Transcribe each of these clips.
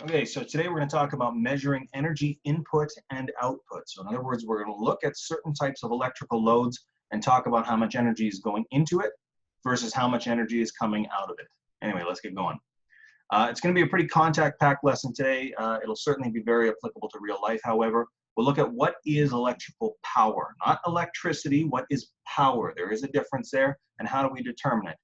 Okay, so today we're going to talk about measuring energy input and output. So in other words, we're going to look at certain types of electrical loads and talk about how much energy is going into it versus how much energy is coming out of it. Anyway, let's get going. It's going to be a pretty contact-packed lesson today. It'll certainly be very applicable to real life, however. We'll look at what is electrical power, not electricity. What is power? There is a difference there, and how do we determine it?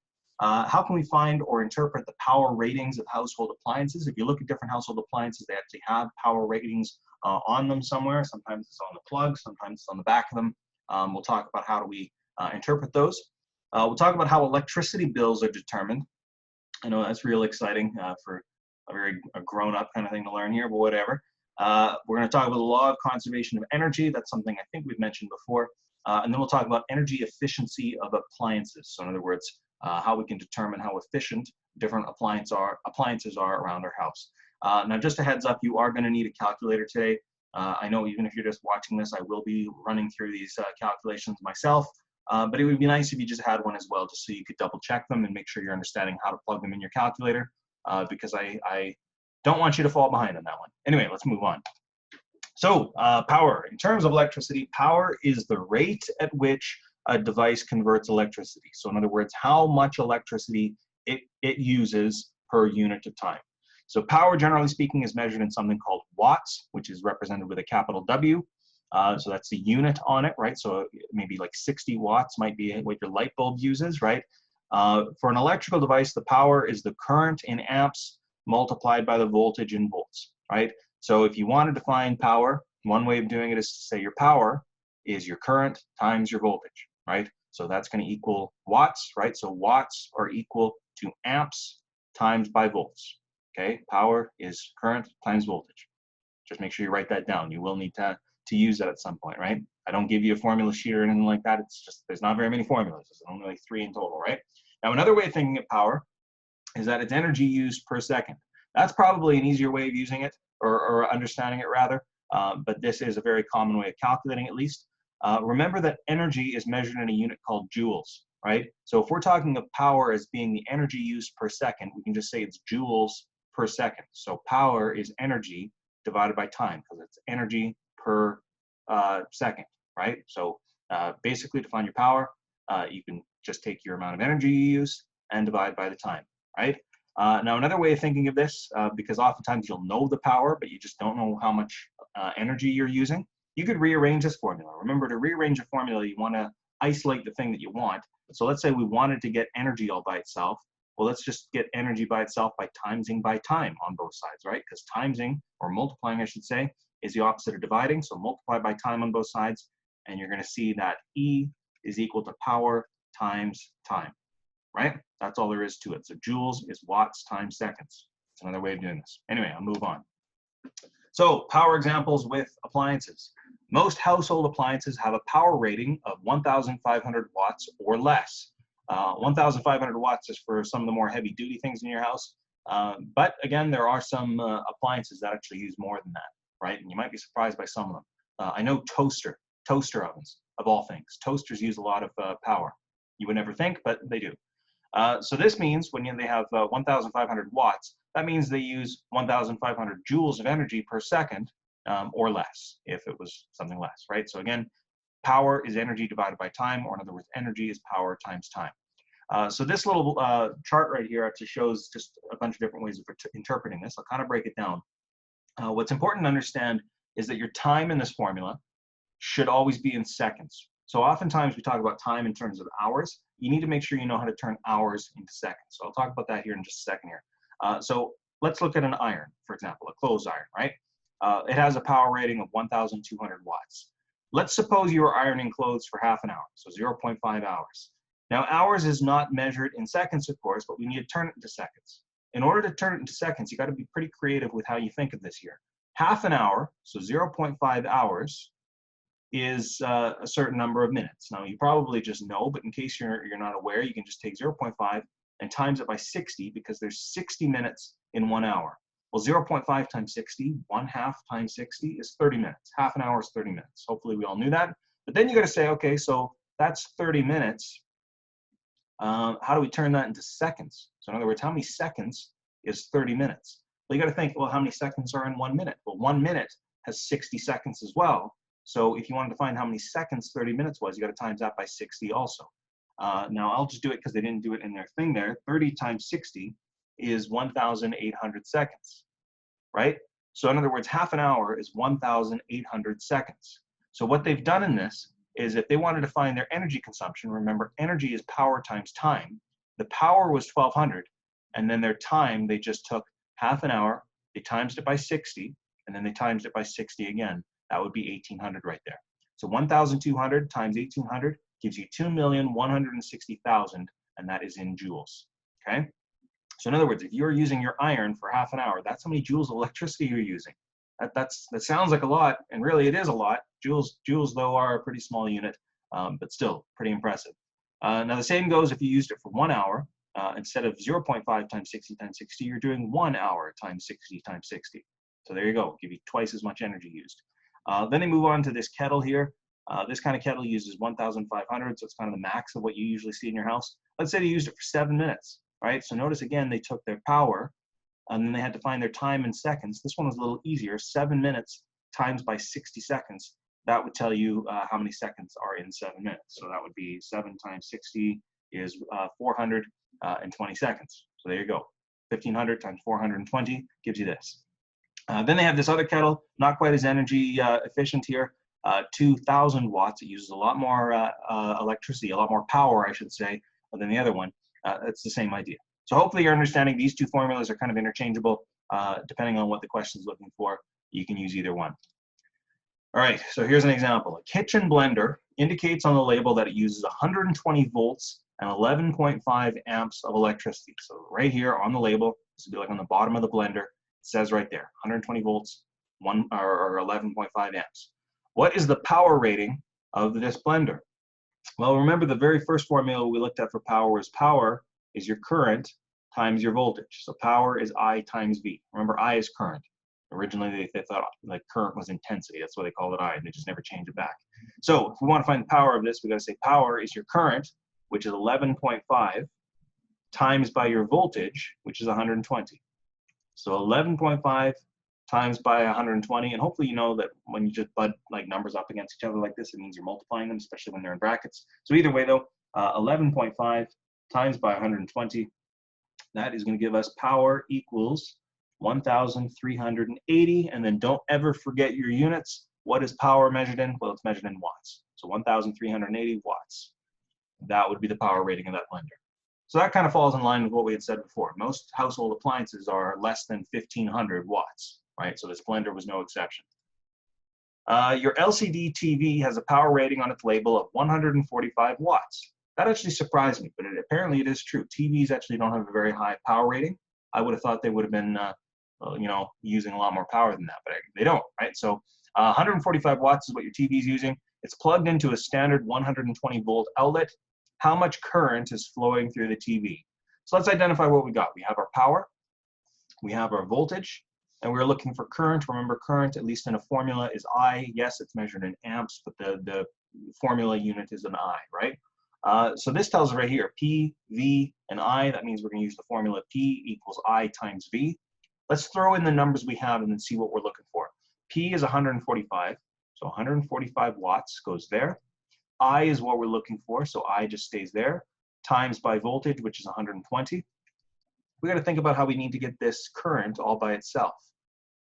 How can we find or interpret the power ratings of household appliances? If you look at different household appliances, they actually have power ratings on them somewhere. Sometimes it's on the plug, sometimes it's on the back of them. We'll talk about how do we interpret those. We'll talk about how electricity bills are determined. I know that's real exciting for a grown-up kind of thing to learn here, but whatever. We're going to talk about the law of conservation of energy. That's something I think we've mentioned before. And then we'll talk about energy efficiency of appliances. So in other words, how we can determine how efficient different appliances are around our house. Now, just a heads up, you are going to need a calculator today. I know even if you're just watching this, I will be running through these calculations myself. But it would be nice if you just had one as well, just so you could double check them and make sure you're understanding how to plug them in your calculator, because I don't want you to fall behind on that one. Anyway, let's move on. So power. In terms of electricity, power is the rate at which a device converts electricity. So in other words, how much electricity it uses per unit of time. So power, generally speaking, is measured in something called watts, which is represented with a capital W. So that's the unit on it, right? So maybe like 60 watts might be what your light bulb uses, right? For an electrical device, the power is the current in amps multiplied by the voltage in volts, right? So if you wanted to find power, one way of doing it is to say your power is your current times your voltage, right? So that's going to equal watts, right? So watts are equal to amps times by volts, okay? Power is current times voltage. Just make sure you write that down. You will need to use that at some point, right? I don't give you a formula sheet or anything like that. It's just, there's not very many formulas. There's only like 3 in total, right? Now, another way of thinking of power is that it's energy used per second. That's probably an easier way of using it, or understanding it rather, but this is a very common way of calculating at least. Remember that energy is measured in a unit called joules, right? So if we're talking of power as being the energy used per second, we can just say it's joules per second. So power is energy divided by time, because it's energy per second, right? So basically, to find your power, you can just take your amount of energy you use and divide by the time, right? Now, another way of thinking of this, because oftentimes you'll know the power, but you just don't know how much energy you're using, you could rearrange this formula. Remember, to rearrange a formula, you want to isolate the thing that you want. So let's say we wanted to get energy all by itself. Well, let's just get energy by itself by timesing by time on both sides, right? Because timesing, or multiplying, I should say, is the opposite of dividing. So multiply by time on both sides, and you're going to see that E is equal to power times time, right? That's all there is to it. So joules is watts times seconds. It's another way of doing this. Anyway, I'll move on. So power examples with appliances. Most household appliances have a power rating of 1,500 watts or less. 1,500 watts is for some of the more heavy duty things in your house. But again, there are some appliances that actually use more than that, right? And you might be surprised by some of them. I know toaster ovens, of all things. Toasters use a lot of power. You would never think, but they do. So this means when they have 1,500 watts, that means they use 1,500 joules of energy per second or less, if it was something less, right? So again, power is energy divided by time, or in other words, energy is power times time. So this little chart right here actually shows just a bunch of different ways of interpreting this. I'll kind of break it down. What's important to understand is that your time in this formula should always be in seconds. So oftentimes we talk about time in terms of hours. You need to make sure you know how to turn hours into seconds. So I'll talk about that here in just a second here. So let's look at an iron, for example, a clothes iron, right? It has a power rating of 1,200 watts. Let's suppose you were ironing clothes for half an hour, so 0.5 hours. Now, hours is not measured in seconds, of course, but we need to turn it into seconds. In order to turn it into seconds, you got to be pretty creative with how you think of this here. Half an hour, so 0.5 hours, is a certain number of minutes. Now, you probably just know, but in case you're not aware, you can just take 0.5 and times it by 60, because there's 60 minutes in 1 hour. Well, 0.5 times 60, 1/2 times 60 is 30 minutes. Half an hour is 30 minutes. Hopefully we all knew that. But then you got to say, okay, so that's 30 minutes. How do we turn that into seconds? So in other words, how many seconds is 30 minutes? Well, you got to think, well, how many seconds are in 1 minute? Well, 1 minute has 60 seconds as well. So if you wanted to find how many seconds 30 minutes was, you got to times that by 60 also. Now I'll just do it because they didn't do it in their thing there. 30 times 60 is 1,800 seconds, right? So in other words, half an hour is 1,800 seconds. So what they've done in this is if they wanted to find their energy consumption, remember energy is power times time. The power was 1,200, and then their time, they just took half an hour, they times it by 60, and then they times it by 60 again. That would be 1,800 right there. So 1,200 times 1,800 gives you 2,160,000, and that is in joules, okay? So in other words, if you're using your iron for half an hour, that's how many joules of electricity you're using. That sounds like a lot, and really it is a lot. Joules though are a pretty small unit, but still pretty impressive. Now the same goes if you used it for 1 hour. Instead of 0.5 times 60 times 60, you're doing 1 hour times 60 times 60. So there you go, give you twice as much energy used. Then they move on to this kettle here. This kind of kettle uses 1,500, so it's kind of the max of what you usually see in your house. Let's say they used it for 7 minutes, right? So notice again, they took their power, and then they had to find their time in seconds. This one was a little easier, 7 minutes times by 60 seconds. That would tell you how many seconds are in 7 minutes. So that would be 7 times 60 is 420 seconds. So there you go. 1,500 times 420 gives you this. Then they have this other kettle, not quite as energy efficient here, 2,000 watts. It uses a lot more electricity, a lot more power, I should say, than the other one. It's the same idea. So hopefully you're understanding these two formulas are kind of interchangeable. Depending on what the question is looking for, you can use either one. All right, so here's an example. A kitchen blender indicates on the label that it uses 120 volts and 11.5 amps of electricity. So right here on the label, this would be like on the bottom of the blender, it says right there, 120 volts, or 11.5 amps. What is the power rating of this blender? Well, remember the very first formula we looked at for power is your current times your voltage. So power is I times V. Remember, I is current. Originally, they thought like current was intensity. That's why they called it I, and they just never changed it back. So if we want to find the power of this, we got to say power is your current, which is 11.5, times by your voltage, which is 120. So 11.5 times by 120, and hopefully you know that when you just butt like numbers up against each other like this, it means you're multiplying them, especially when they're in brackets. So either way though, 11.5 times by 120, that is going to give us power equals 1,380, and then don't ever forget your units. What is power measured in? Well, it's measured in watts. So 1,380 watts. That would be the power rating of that blender. So that kind of falls in line with what we had said before. Most household appliances are less than 1,500 watts, right? So this blender was no exception. Your LCD TV has a power rating on its label of 145 watts. That actually surprised me, but apparently it is true. TVs actually don't have a very high power rating. I would have thought they would have been, you know, using a lot more power than that, but they don't, right? So 145 watts is what your TV is using. It's plugged into a standard 120 volt outlet. How much current is flowing through the TV? So let's identify what we got. We have our power, we have our voltage, and we're looking for current. Remember, current, at least in a formula, is I. Yes, it's measured in amps, but the formula unit is an I, right? So this tells us right here, P, V, and I. That means we're going to use the formula P equals I times V. Let's throw in the numbers we have and then see what we're looking for. P is 145, so 145 watts goes there. I is what we're looking for, so I just stays there, times by voltage, which is 120. We got to think about how we need to get this current all by itself.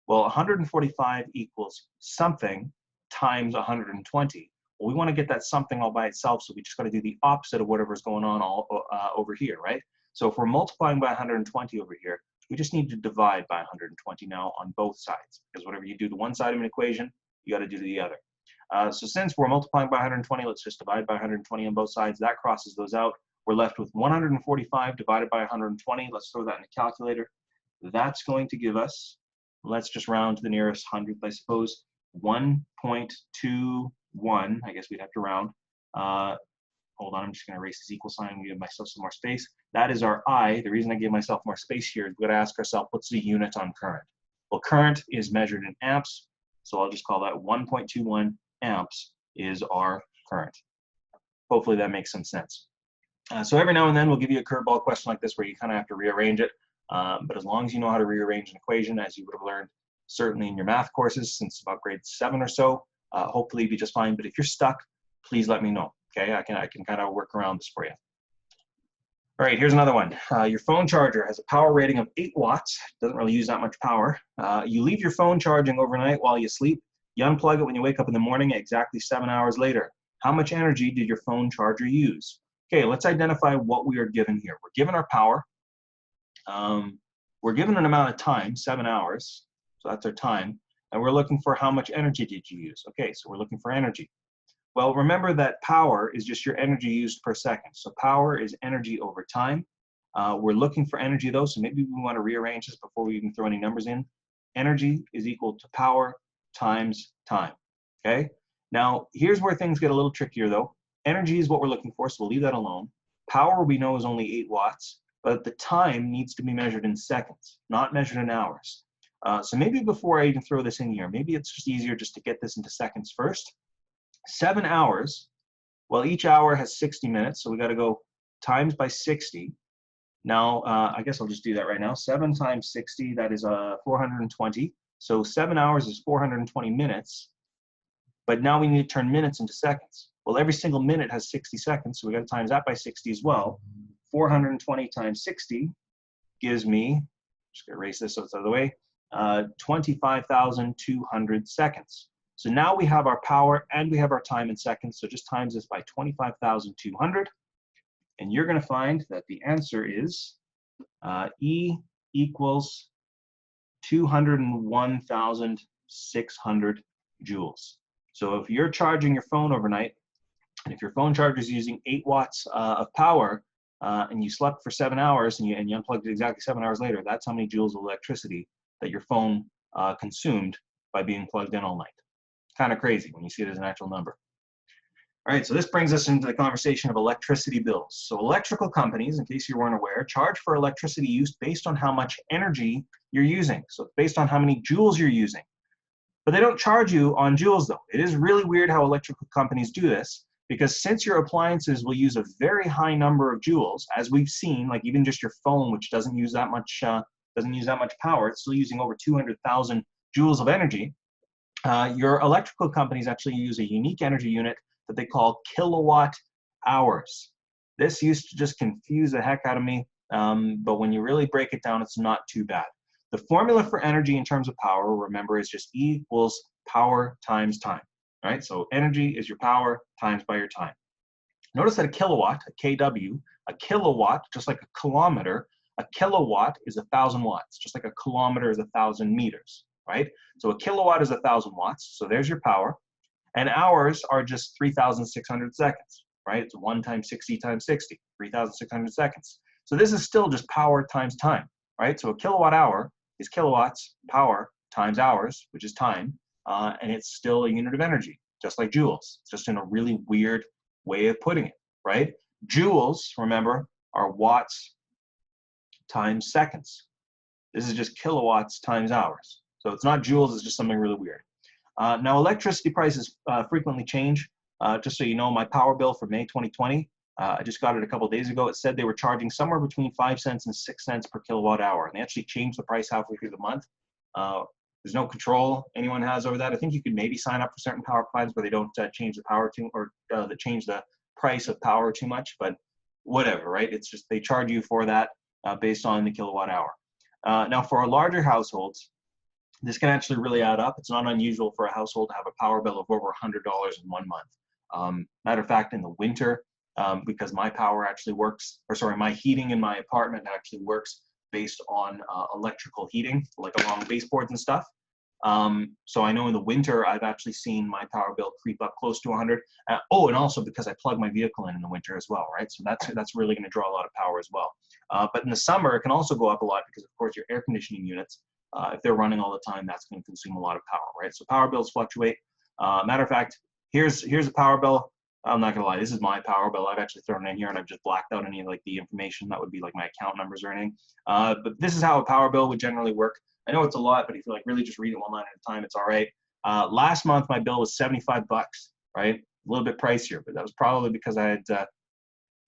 Well, 145 equals something times 120. Well, we want to get that something all by itself, so we just got to do the opposite of whatever's going on all over here, right? So if we're multiplying by 120 over here, we just need to divide by 120 now on both sides, because whatever you do to one side of an equation, you got to do to the other. So since we're multiplying by 120, let's just divide by 120 on both sides. That crosses those out. We're left with 145 divided by 120. Let's throw that in a calculator. That's going to give us, let's just round to the nearest hundredth, I suppose, 1.21. I guess we'd have to round. Hold on, I'm just going to erase this equal sign and give myself some more space. That is our I. The reason I gave myself more space here is we've got to ask ourselves, what's the unit on current? Well, current is measured in amps, so I'll just call that 1.21 amps is our current. Hopefully that makes some sense. So every now and then we'll give you a curveball question like this where you kind of have to rearrange it. But as long as you know how to rearrange an equation, as you would have learned certainly in your math courses since about grade 7 or so, hopefully you'll be just fine. But if you're stuck, please let me know. Okay, I can kind of work around this for you. All right, here's another one. Your phone charger has a power rating of 8 watts. Doesn't really use that much power. You leave your phone charging overnight while you sleep. You unplug it when you wake up in the morning exactly 7 hours later. How much energy did your phone charger use? Okay, let's identify what we are given here. We're given our power. We're given an amount of time, 7 hours. So that's our time. And we're looking for how much energy did you use. Okay, so we're looking for energy. Well, remember that power is just your energy used per second. So power is energy over time. We're looking for energy though, so maybe we want to rearrange this before we even throw any numbers in. Energy is equal to power times time, okay? Now, here's where things get a little trickier though. Energy is what we're looking for, so we'll leave that alone. Power we know is only 8 watts, but the time needs to be measured in seconds, not measured in hours. So maybe before I even throw this in here, maybe it's just easier just to get this into seconds first. 7 hours, well, each hour has 60 minutes, so we got to go times by 60. Now, I guess I'll just do that right now. 7 times 60, that is 420. So 7 hours is 420 minutes, but now we need to turn minutes into seconds. Well, every single minute has 60 seconds, so we got to times that by 60 as well. 420 times 60 gives me, just gonna erase this so it's out of the way, 25,200 seconds. So now we have our power and we have our time in seconds. So just times this by 25,200. And you're going to find that the answer is E equals 201,600 joules. So if you're charging your phone overnight, and if your phone charger is using 8 watts of power, and you slept for 7 hours and you unplugged it exactly 7 hours later, that's how many joules of electricity that your phone consumed by being plugged in all night. Kind of crazy when you see it as an actual number. All right, so this brings us into the conversation of electricity bills. So electrical companies, in case you weren't aware, charge for electricity use based on how much energy you're using. So it's based on how many joules you're using. But they don't charge you on joules though. It is really weird how electrical companies do this, because since your appliances will use a very high number of joules, as we've seen, like even just your phone, which doesn't use that much power, it's still using over 200,000 joules of energy. Your electrical companies actually use a unique energy unit that they call kilowatt hours. This used to just confuse the heck out of me, but when you really break it down, it's not too bad. The formula for energy in terms of power, remember, is just E equals power times time. All right, so energy is your power times by your time. Notice that a kilowatt, a kW, a kilowatt, just like a kilometer, a kilowatt is 1,000 watts, just like a kilometer is 1,000 meters. Right? So a kilowatt is 1,000 watts. So there's your power. And hours are just 3,600 seconds, right? It's 1 times 60 times 60, 3,600 seconds. So this is still just power times time, right? So a kilowatt hour is kilowatts, power, times hours, which is time. And it's still a unit of energy, just like joules. It's just in a really weird way of putting it, right? Joules, remember, are watts times seconds. This is just kilowatts times hours. So it's not joules, it's just something really weird. Now, electricity prices frequently change. Just so you know, my power bill for May 2020, I just got it a couple of days ago. It said they were charging somewhere between 5 cents and 6 cents per kilowatt hour. And they actually changed the price halfway through the month. There's no control anyone has over that. I think you could maybe sign up for certain power plans where they don't change the power too, or that change the price of power too much, but whatever, right? It's just they charge you for that based on the kilowatt hour. Now, for our larger households, this can actually really add up. It's not unusual for a household to have a power bill of over $100 in 1 month. Matter of fact, in the winter, because my power actually works, or sorry, my heating in my apartment actually works based on electrical heating, like along baseboards and stuff. So I know in the winter, I've actually seen my power bill creep up close to 100. Oh, and also because I plug my vehicle in the winter as well, right? So that's really going to draw a lot of power as well. But in the summer, it can also go up a lot because, of course, your air conditioning units, if they're running all the time, that's going to consume a lot of power, right? So power bills fluctuate. Matter of fact, here's a power bill. I'm not gonna lie, this is my power bill. I've actually thrown it in here and I've just blacked out any of like the information that would be like my account numbers or anything. But this is how a power bill would generally work. I know it's a lot, but if you like really just read it one line at a time, it's all right. Last month my bill was 75 bucks, right? A little bit pricier, but that was probably because I had,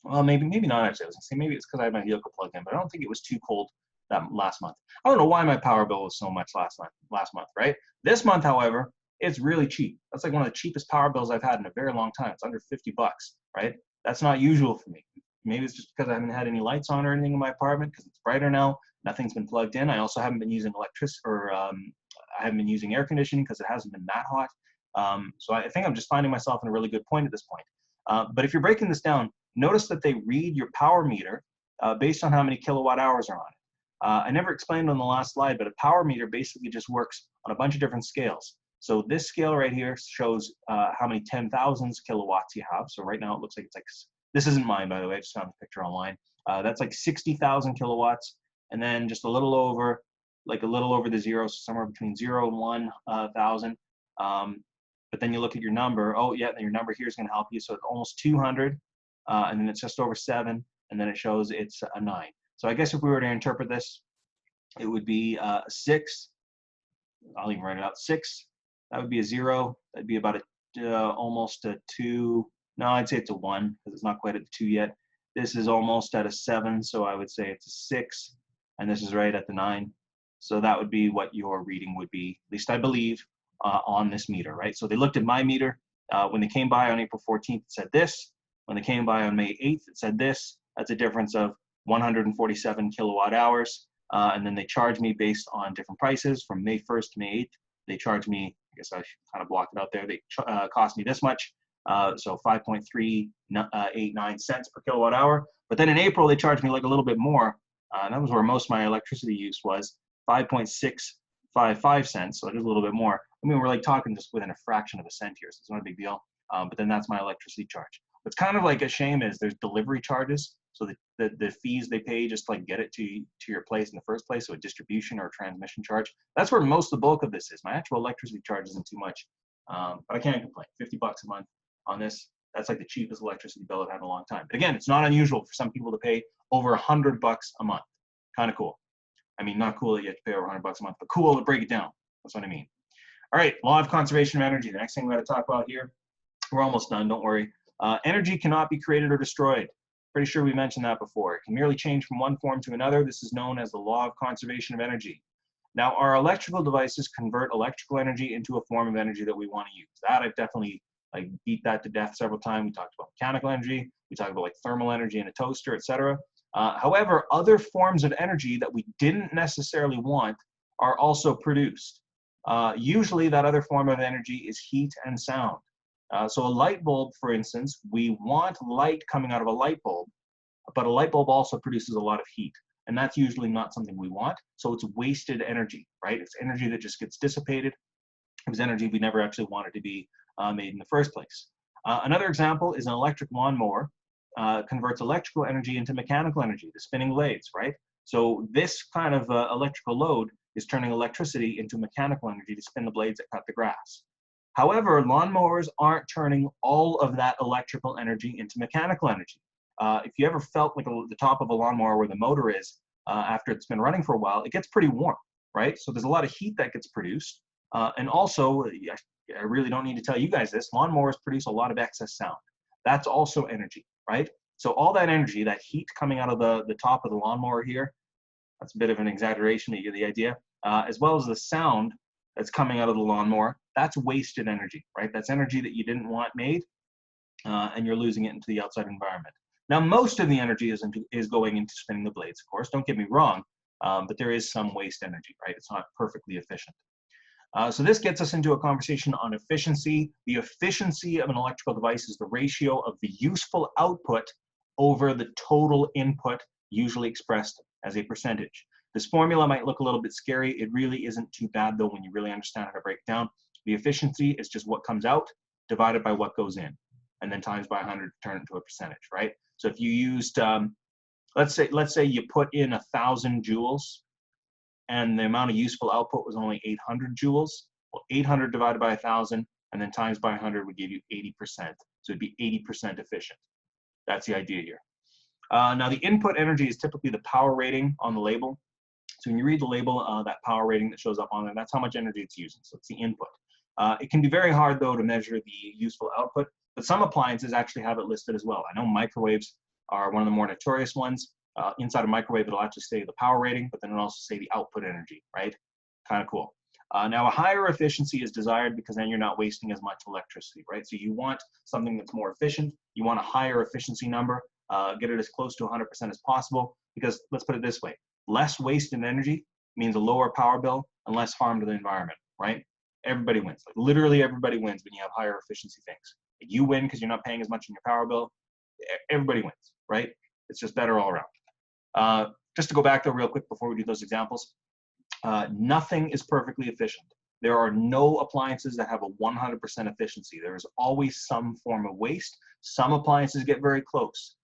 well, maybe not actually. I was gonna say maybe it's because I had my vehicle plugged in, but I don't think it was too cold that last month. I don't know why my power bill was so much last month, right? This month, however, it's really cheap. That's like one of the cheapest power bills I've had in a very long time. It's under 50 bucks, right? That's not usual for me. Maybe it's just because I haven't had any lights on or anything in my apartment because it's brighter now. Nothing's been plugged in. I also haven't been using electricity or I haven't been using air conditioning because it hasn't been that hot. So I think I'm just finding myself in a really good point at this point. But if you're breaking this down, notice that they read your power meter based on how many kilowatt hours are on it. I never explained on the last slide, but a power meter basically just works on a bunch of different scales. So this scale right here shows how many 10,000s kilowatts you have. So right now it looks like it's like, this isn't mine, by the way, I just found the picture online. That's like 60,000 kilowatts, and then just a little over the zero, so somewhere between 0 and 1,000. But then you look at your number, oh yeah, then your number here is gonna help you. So it's almost 200, and then it's just over 7, and then it shows it's a 9. So I guess if we were to interpret this, it would be 6. I'll even write it out. 6. That would be a 0. That'd be about almost a 2. No, I'd say it's a 1 because it's not quite at the 2 yet. This is almost at a 7, so I would say it's a 6, and this is right at the 9. So that would be what your reading would be, at least I believe, on this meter, right? So they looked at my meter. When they came by on April 14th, it said this. When they came by on May 8th, it said this. That's a difference of 147 kilowatt hours. And then they charged me based on different prices from May 1st to May 8th. They charged me, I guess I should kind of block it out there. They cost me this much. So 5.389 cents per kilowatt hour. But then in April, they charged me like a little bit more. And that was where most of my electricity use was, 5.655 cents. So it is a little bit more. I mean, we're like talking just within a fraction of a cent here, so it's not a big deal. But then that's my electricity charge. What's kind of like a shame is there's delivery charges. So the fees they pay just to like get it to your place in the first place, so a distribution or a transmission charge. That's where most of the bulk of this is. My actual electricity charge isn't too much, but I can't complain. 50 bucks a month on this. That's like the cheapest electricity bill I've had in a long time. But again, it's not unusual for some people to pay over 100 bucks a month. Kind of cool. I mean, not cool that you have to pay over 100 bucks a month, but cool to break it down. That's what I mean. All right, law of conservation of energy. The next thing we're going to talk about here, we're almost done, don't worry. Energy cannot be created or destroyed. Pretty sure we mentioned that before. It can merely change from one form to another. This is known as the law of conservation of energy. Now, our electrical devices convert electrical energy into a form of energy that we want to use. That I've definitely beat that to death several times. We talked about mechanical energy. We talked about like thermal energy in a toaster, etc. However, other forms of energy that we didn't necessarily want are also produced. Usually that other form of energy is heat and sound. So a light bulb, for instance, we want light coming out of a light bulb, but a light bulb also produces a lot of heat, and that's usually not something we want. So it's wasted energy, right? It's energy that just gets dissipated. It was energy we never actually wanted to be made in the first place. Another example is an electric lawnmower converts electrical energy into mechanical energy, the spinning blades, right? So this kind of electrical load is turning electricity into mechanical energy to spin the blades that cut the grass. However, lawnmowers aren't turning all of that electrical energy into mechanical energy. If you ever felt like the top of a lawnmower where the motor is after it's been running for a while, it gets pretty warm, right? So there's a lot of heat that gets produced. And also, I really don't need to tell you guys this, lawnmowers produce a lot of excess sound. That's also energy, right? So all that energy, that heat coming out of the top of the lawnmower here, that's a bit of an exaggeration, but you get the idea, as well as the sound that's coming out of the lawnmower, that's wasted energy, right? That's energy that you didn't want made, and you're losing it into the outside environment. Now, most of the energy is going into spinning the blades, of course, don't get me wrong, but there is some waste energy, right? It's not perfectly efficient. So this gets us into a conversation on efficiency. The efficiency of an electrical device is the ratio of the useful output over the total input, usually expressed as a percentage. This formula might look a little bit scary. It really isn't too bad, though, when you really understand how to break it down. The efficiency is just what comes out divided by what goes in, and then times by 100 to turn it into a percentage, right? So if you used, let's say you put in 1,000 joules, and the amount of useful output was only 800 joules. Well, 800 divided by 1,000 and then times by 100 would give you 80%. So it'd be 80% efficient. That's the idea here. Now the input energy is typically the power rating on the label. So when you read the label, that power rating that shows up on there, that's how much energy it's using. So it's the input. It can be very hard, though, to measure the useful output, but some appliances actually have it listed as well. I know microwaves are one of the more notorious ones. Inside a microwave, it'll actually say the power rating, but then it'll also say the output energy, right? Kind of cool. Now, a higher efficiency is desired because then you're not wasting as much electricity, right? So you want something that's more efficient. You want a higher efficiency number. Get it as close to 100% as possible, because let's put it this way: less waste in energy means a lower power bill and less harm to the environment, right? Everybody wins. Like literally everybody wins when you have higher efficiency things. You win because you're not paying as much in your power bill. Everybody wins, right? It's just better all around. Just to go back though real quick before we do those examples, nothing is perfectly efficient. There are no appliances that have a 100% efficiency. There is always some form of waste. Some appliances get very close.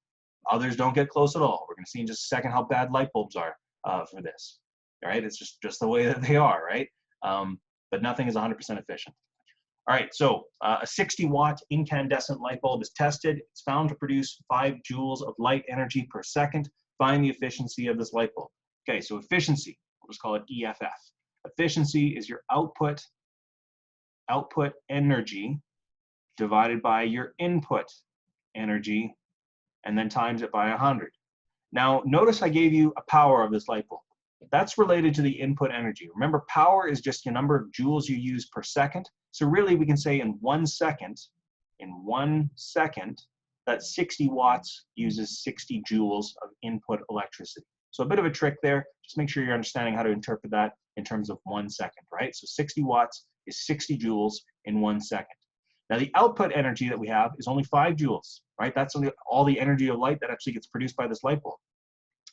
Others don't get close at all. We're going to see in just a second how bad light bulbs are for this. All right, it's just the way that they are, right? But nothing is 100% efficient. All right, so a 60-watt incandescent light bulb is tested. It's found to produce 5 joules of light energy per second. Find the efficiency of this light bulb. Okay, so efficiency, we'll just call it EFF. Efficiency is your output energy divided by your input energy, and then times it by 100. Now, notice I gave you a power of this light bulb. That's related to the input energy. Remember, power is just the number of joules you use per second. So really, we can say in 1 second, that 60 watts uses 60 joules of input electricity. So a bit of a trick there. Just make sure you're understanding how to interpret that in terms of 1 second, right? So 60 watts is 60 joules in 1 second. Now, the output energy that we have is only 5 joules, right? That's only all the energy of light that actually gets produced by this light bulb.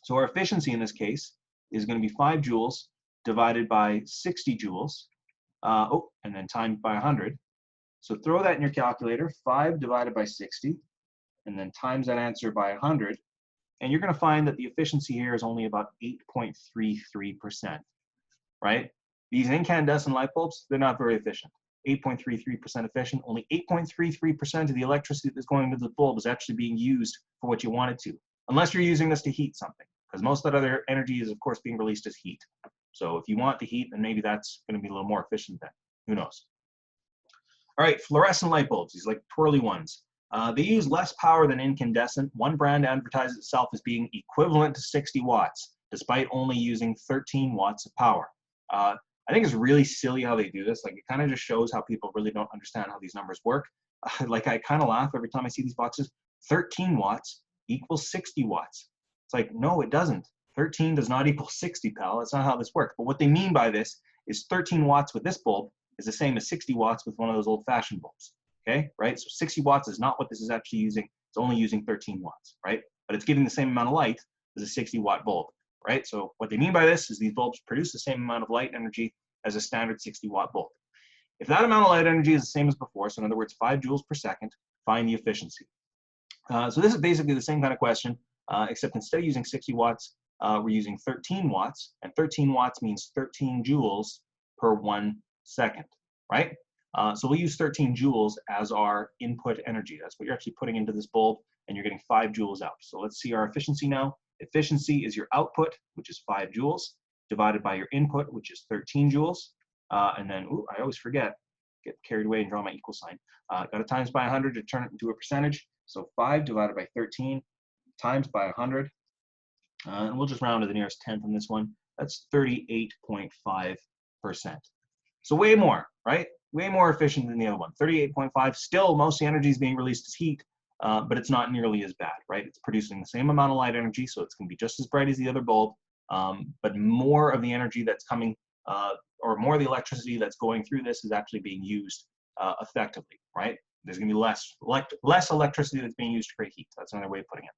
So our efficiency in this case is going to be 5 joules divided by 60 joules, and then times by 100. So throw that in your calculator, 5 divided by 60, and then times that answer by 100. And you're going to find that the efficiency here is only about 8.33%, right? These incandescent light bulbs, they're not very efficient. 8.33% efficient. Only 8.33% of the electricity that's going into the bulb is actually being used for what you want it to, unless you're using this to heat something, because most of that other energy is, of course, being released as heat. So if you want the heat, then maybe that's going to be a little more efficient then. Who knows? All right, fluorescent light bulbs, these like twirly ones. They use less power than incandescent. One brand advertises itself as being equivalent to 60 watts, despite only using 13 watts of power. I think it's really silly how they do this. Like, it kind of just shows how people really don't understand how these numbers work. Like, I kind of laugh every time I see these boxes. 13 watts equals 60 watts. It's like, no, it doesn't. 13 does not equal 60, pal. That's not how this works. But what they mean by this is 13 watts with this bulb is the same as 60 watts with one of those old-fashioned bulbs. Okay, right? So 60 watts is not what this is actually using. It's only using 13 watts, right? But it's giving the same amount of light as a 60-watt bulb, right? So what they mean by this is these bulbs produce the same amount of light energy as a standard 60-watt bulb. If that amount of light energy is the same as before, so in other words, 5 joules per second, find the efficiency. So this is basically the same kind of question, except instead of using 60 watts, we're using 13 watts, and 13 watts means 13 joules per 1 second, right? So we'll use 13 joules as our input energy. That's what you're actually putting into this bulb, and you're getting 5 joules out. So let's see our efficiency now. Efficiency is your output, which is 5 joules, divided by your input, which is 13 joules. And then, I always forget, get carried away and draw my equal sign. Got to times by 100 to turn it into a percentage. So 5 divided by 13 times by 100. And we'll just round to the nearest tenth on this one. That's 38.5%. So way more, right? Way more efficient than the other one. 38.5. Still, most of the energy is being released as heat, but it's not nearly as bad, right? It's producing the same amount of light energy, so it's going to be just as bright as the other bulb, but more of the energy that's coming, or more of the electricity that's going through this is actually being used effectively, right? There's going to be less electricity that's being used to create heat. That's another way of putting it.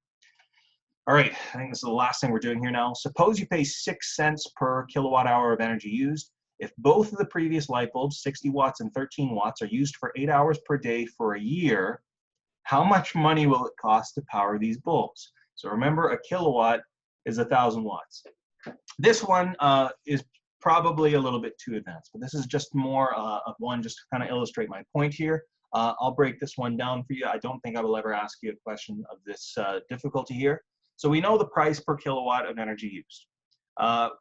All right, I think this is the last thing we're doing here now. Suppose you pay 6 cents per kilowatt hour of energy used. If both of the previous light bulbs, 60 watts and 13 watts, are used for 8 hours per day for a year, how much money will it cost to power these bulbs? So remember, a kilowatt is 1,000 watts. This one is probably a little bit too advanced, but this is just more of one just to kind of illustrate my point here. I'll break this one down for you. I don't think I will ever ask you a question of this difficulty here. So we know the price per kilowatt of energy used.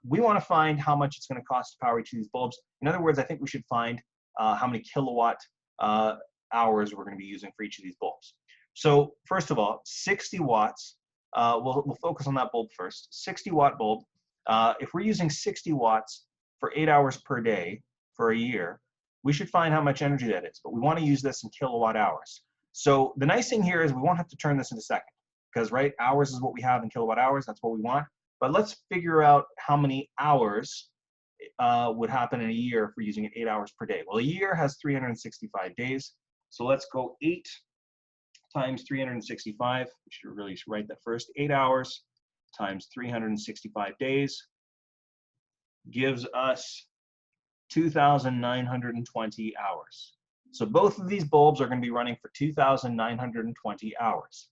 We want to find how much it's going to cost to power each of these bulbs. In other words, I think we should find how many kilowatt hours we're going to be using for each of these bulbs. So first of all, 60 watts we'll focus on that bulb first. 60-watt bulb. If we're using 60 watts for 8 hours per day for a year, we should find how much energy that is. But we want to use this in kilowatt hours. So the nice thing here is we won't have to turn this into seconds, because right, hours is what we have in kilowatt hours. That's what we want. But let's figure out how many hours would happen in a year if we're using it 8 hours per day. Well, a year has 365 days. So let's go 8 times 365. We should really write that first. 8 hours times 365 days gives us 2,920 hours. So both of these bulbs are going to be running for 2,920 hours.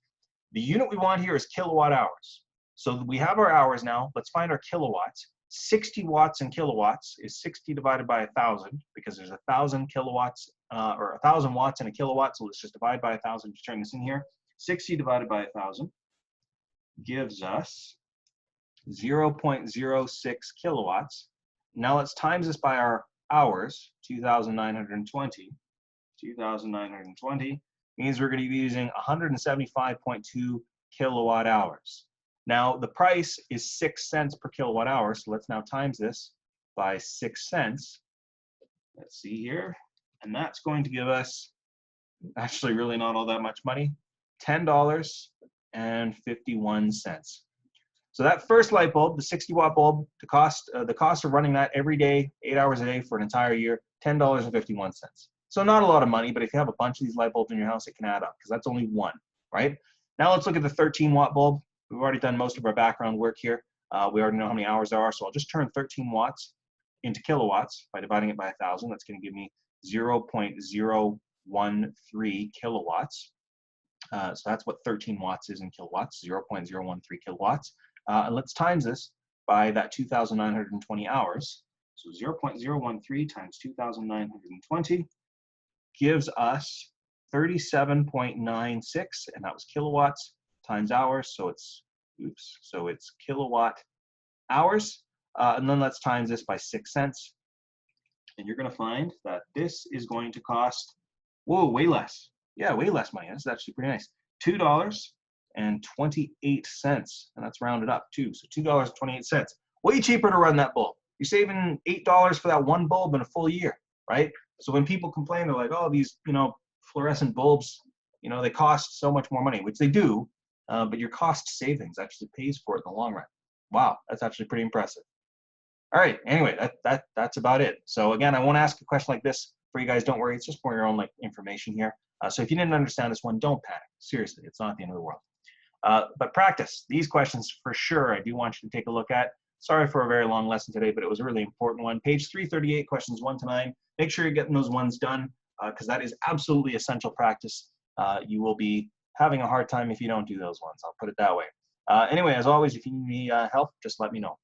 The unit we want here is kilowatt hours. So we have our hours now. Let's find our kilowatts. 60 watts in kilowatts is 60 divided by 1,000, because there's 1,000 kilowatts or 1,000 watts in a kilowatt. So let's just divide by 1,000 to turn this in here. 60 divided by 1,000 gives us 0.06 kilowatts. Now let's times this by our hours, 2,920. 2,920 means we're going to be using 175.2 kilowatt hours. Now the price is 6 cents per kilowatt hour, so let's now times this by 6 cents. Let's see here, and that's going to give us, actually really not all that much money, $10.51. So that first light bulb, the 60-watt bulb, the cost of running that every day, 8 hours a day for an entire year, $10.51. So not a lot of money, but if you have a bunch of these light bulbs in your house, it can add up, because that's only one, right? Now let's look at the 13-watt bulb. We've already done most of our background work here. We already know how many hours there are, so I'll just turn 13 watts into kilowatts by dividing it by 1,000. That's going to give me 0.013 kilowatts. So that's what 13 watts is in kilowatts, 0.013 kilowatts. And let's times this by that 2,920 hours. So 0.013 times 2,920 gives us 37.96, and that was kilowatts times hours. So it's, so it's kilowatt hours. And then let's times this by 6 cents. And you're going to find that this is going to cost, whoa, way less. Yeah, way less money. That's actually pretty nice. $2.28, and that's rounded up too. So $2.28. Way cheaper to run that bulb. You're saving $8 for that one bulb in a full year, right? So when people complain, they're like, oh, these, fluorescent bulbs, they cost so much more money, which they do, but your cost savings actually pays for it in the long run. Wow, that's actually pretty impressive. All right, anyway, that's about it. So again, I won't ask a question like this for you guys. Don't worry, it's just for your own information here. So if you didn't understand this one, don't panic. Seriously, it's not the end of the world. But practice these questions for sure. I do want you to take a look at. Sorry for a very long lesson today, but it was a really important one. Page 338, questions 1 to 9. Make sure you're getting those ones done, because that is absolutely essential practice. You will be having a hard time if you don't do those ones. I'll put it that way. Anyway, as always, if you need help, just let me know.